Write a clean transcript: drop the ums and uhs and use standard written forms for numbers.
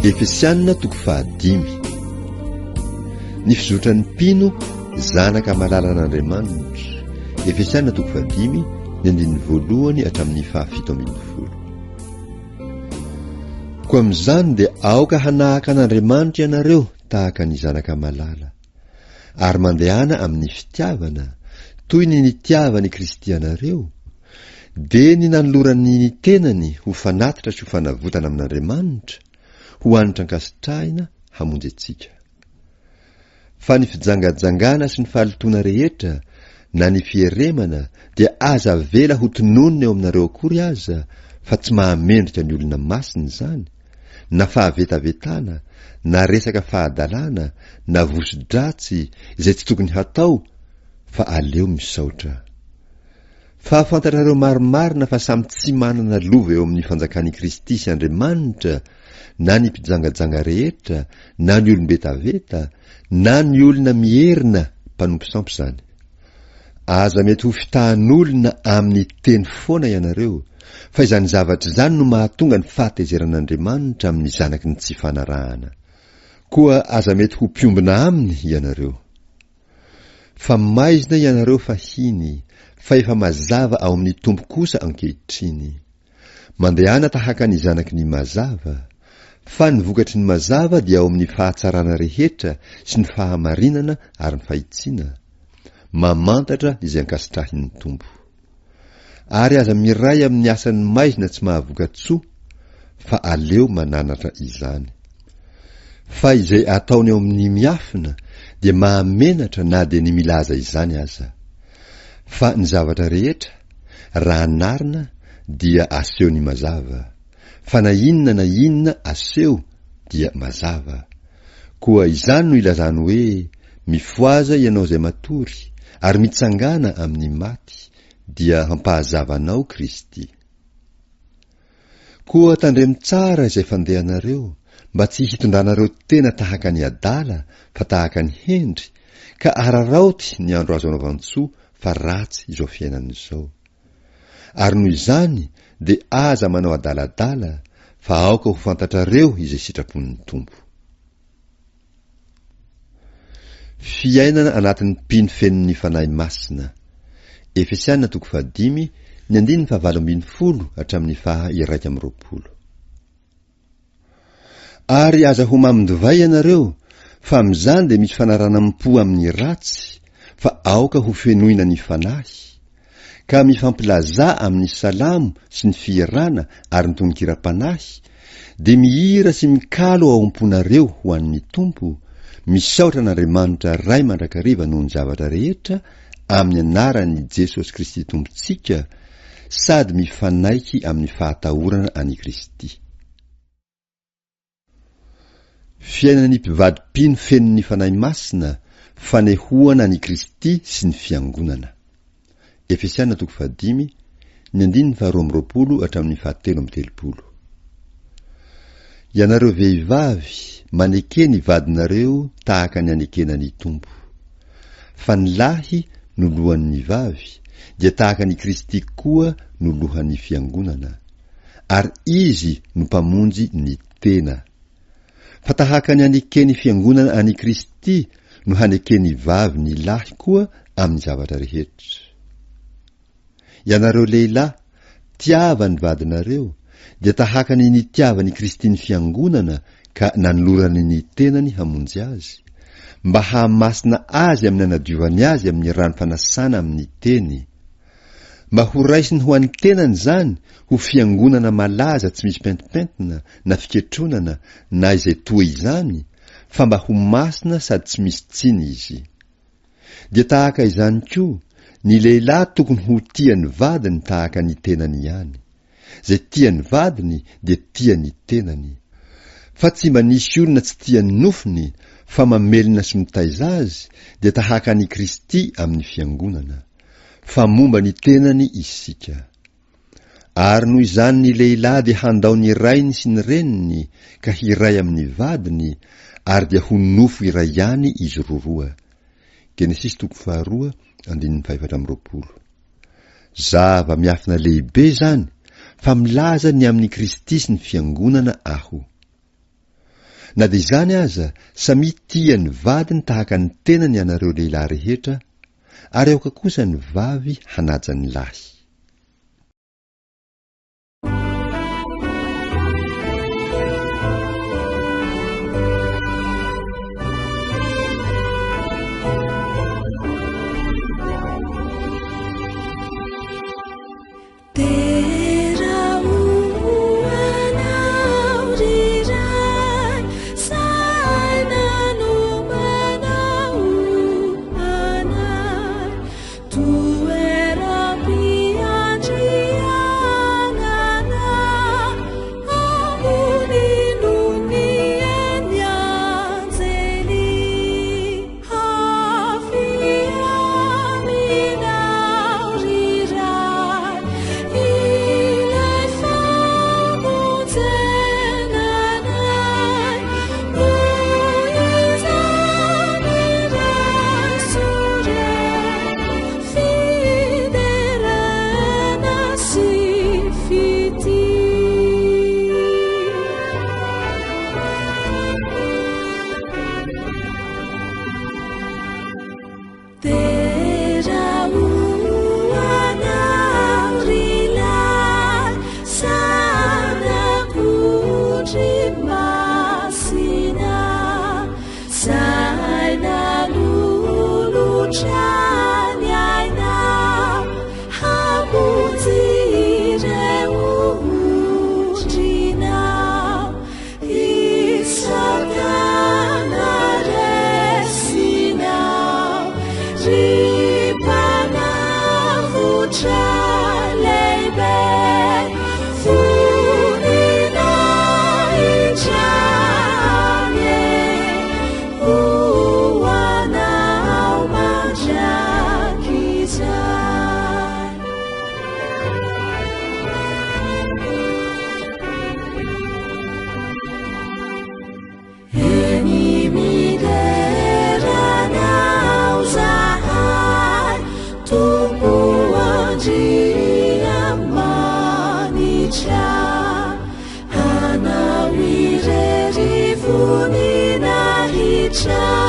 Efesianina toko 5. Ny fizotran'ny mpino zanaka malalan'Andriamanitra. Efesianina toko 5 ny andininy voalohany hatramin'ny 7. Koa amin'izany dia aoka hanahaka an'Andriamanitra ianareo tahaka ny zanaka malala, ary mandehana amin'ny fitiavana toy ny nitiavany Kristy ianareo, dia ny nanolorany ny tenany ho fanatitra sy ho fanavotana amin'Andriamanitra, ho anitra ankasitrahina hamonjy antsika. Fa ny fijangajangana sy ny fahalitoana rehetra na ny fieremana dia aza vela ho tononona eo aminareo akory aza, fa tsy mahamendrika ny olona masina izany, na fahavetavetana, na resaka fahadalana, na vosi-dratsy izay tsy tokony hatao, fa aleo misaotra. Fa fantatrareo marimarina fa samy tsy manana lova eo amin'ny fanjakan'i Kristy sy Andriamanitra, na ny mpijangajanga rehetra, na ny olombetaveta, na ny olona mierina mpanompo sampo izany. Aza mety ho fitahan'olona amin'ny teny foana ianareo, fa izany zavatra izany no mahatonga ny fahatezeran'Andriamanitra amin'ny zanaky ny tsy fanarahana. Koa aza mety ho mpiombina aminy ianareo. Fa maizina ianareo fahiny, fa efa mazava ao amin'ny tompo kosa ankehitriny. Mandehana tahaka ny zanaky ny mazava, fa ny vokatry ny mazava dia ao amin'ny fahatsarana rehetra sy ny fahamarinana ary ny fahitsiana, mamantatra izay ankasitrahin'ny tompo. Ary aza miray amin'ny asan'ny maizina tsy mahavokatsoa, fa aleo mananatra izany. Fa izay ataony ao amin'ny miafina dia mahamenatra na dia ny milaza izany aza. Fa ny zavatra rehetra raha narina dia aseho ny mazava, fa na inona aseho dia mazava. Koa izany no ilazany hoe mifoaza ianao izay matory ary mitsangana amin'ny maty, dia hampahazavanao Kristy. Koa tandremo tsara izay fandehanareo, mba tsy hitondranareo tena tahaka ny adala, fa tahaka ny hendry, ka araraoty ny andro azo anaovantsoa, fa ratsy izao fiainan'izao. Ary noho izany dia aza manao adaladala, fa aoka ho fantatrareo izay sitrapon'ny tompo. Fiainana anatin'ny mpino fenon'ny fanahy masina. Efesianina toko 5 ny andininy 7 hatramin'ny 120. Ary aza ho mamindivay ianareo, fa amin'izany dia misy fanaranam-po amin'ny ratsy, fa aoka ho fenoina ny fanahy, ka mifampilaza amin'ny salamo sy ny fierana ary ny tononkira-panahy, dia mihira sy mikalo ao am-ponareo ho an'ny tompo, misaotra n'Andriamanitra ray mandrakariva noho ny zavatra rehetra amin'ny anaran'i Jesosy Kristy tompontsika, sady mifanaiky amin'ny fahatahorana an'i Kristy. Fiainan'ny mpivady-pino fenon'ny fanahy masina, fanehoana an'i Kristy sy ny fiangonana. Efesianina toko 5 ny andininy 2 hatramin'ny 7. Ianareo vehivavy, maneke ny vadinareo tahaka ny anekena ny tompo. Fa ny lahy no lohan'ny vavy, dia tahaka ny Kristy koa no lohan'ny fiangonana, ary izy no mpamonjy ny tena. Fa tahaka ny anekeny fiangonana an'i Kristy no hanekeny vavy ny lahy koa amin'ny zavatra rehetra. Ianareo lehilahy, tiava ny vadinareo, dia tahaka ny nitiavany Kristy ny fiangonana, ka nanolorany ny tenany hamonjy azy, mba hahamasina azy amin'ny anadiovany azy amin'ny rano fanasana amin'ny teny, mba ho raisiny ho an'ny tenany izany ho fiangonana malaza tsy misy pentipentina na fiketronana na izay toa izany, fa mba ho masina sady tsy misy tsiny izy. Dia tahaka izany koa ny lehilahy tokony ho tiany vadiny tahaka ny tenany ihany. Zay tiany vadiny dia tiany tenany. Fa tsy mba nisy olona tsy tiany nofiny, fa mamelona sy mitaiza azy, dia tahaka ny Kristy amin'ny fiangonana, fa momba ny tenany isika. Ary noho izany ny lehilahy dia handao ny rainy sy ny reniny, ka hiray amin'ny vadiny, ary dia ho nofo iray ihany izy roa. Genesis 2:4. Zava miafina lehibe zany, fa milaza ny amin'ny Kristy sy ny fiangonana aho. na dia izany aza samy tia ny vadiny tahaka ny tenany ianareo lehilahy rehetra ary aoka kosa ny vavy hanaja ny lahy. Hanawireri funina hicha